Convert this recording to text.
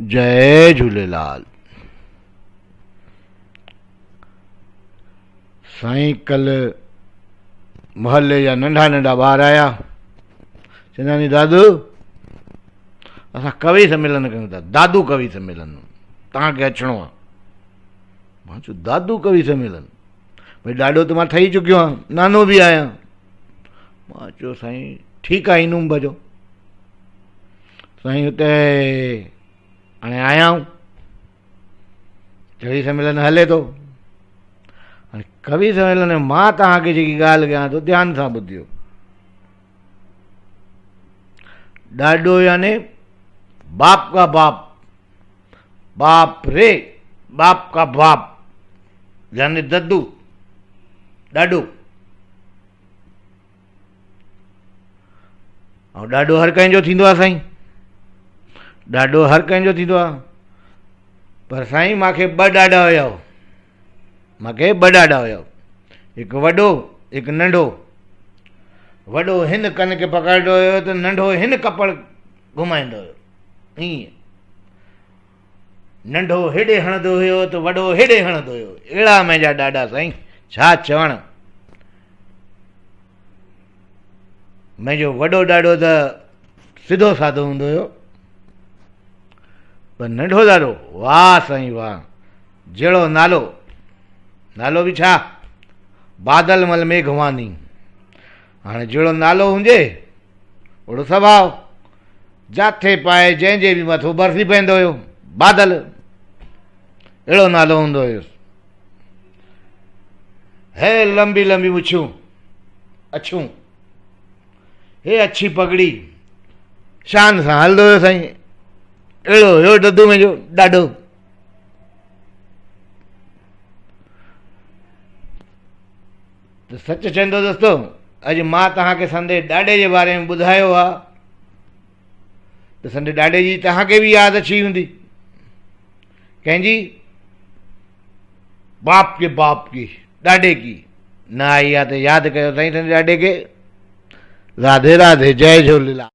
जय झूलेलाल। साईं कल मोहल्ले जा नंढा नंढा ॿार आया, चवंदा नी दादू असां कवि सम्मेलन कयूं था, दादू कवि सम्मेलन, तव्हांखे अचिणो आहे। मां चयो दादू कवि सम्मेलन, भई ॾाढो त मां ठही चुकियो आहियां, नानो बि आहियां। मां चयो साईं ठीकु आहे, ईंदुमि भॼो। साईं हुते हाणे आया आहियूं, कवि सम्मेलन हले थो। हाणे कवि सम्मेलन में मां तव्हांखे जेकी ॻाल्हि कयां थो, ध्यान सां ॿुधियो। ॾाॾो यानी बाप का बाप, बाप रे बाप का बाप यानी दद्दू, ॾाॾो। ऐं ॾाॾो हर कंहिंजो थींदो आहे साईं, ॾाॾो हर कंहिंजो थींदो आहे। पर साईं मूंखे ॿ ॾाॾा हुया, मूंखे ॿ ॾाॾा हुया, हिकु वॾो हिकु नंढो। वॾो हिन कन खे पकड़ंदो हुयो त नंढो हिन कपड़ घुमाईंदो हुयो, ईअं। नंढो हेॾे हणंदो हुयो त वॾो हेॾे हणंदो हुयो। अहिड़ा मुंहिंजा ॾाॾा साईं, छा चवणु। मुंहिंजो वॾो ॾाॾो त सिधो साधो हूंदो हुयो, पर नंढो ॾाॾो वाह साईं वाह, जहिड़ो नालो, नालो बि छा, बादलमल मेघवानी। हाणे जहिड़ो नालो हुजे ओड़ो स्वभाव, जाथे पाए जंहिंजे बि मथो बरसी पवंदो हुयो, बादल, अहिड़ो नालो हूंदो हुयुसि। हे लंबी लंबी मुछूं, अछूं, हे अच्छी पगड़ी, शान सां हलंदो हुयो साईं। अहिड़ो हुयो दद्दू मुंहिंजो ॾाढो। त सच चवंदो दोस्तो, अॼु मां तव्हांखे संदे ॾाॾे जे बारे में ॿुधायो आहे, त संदे ॾाॾे जी तव्हांखे बि यादि अची हूंदी, कंहिंजी, बाप की ॾाॾे की न आई आहे त यादि कयो साईं संदे ॾाॾे खे। राधे राधे, जय झूलेलाल।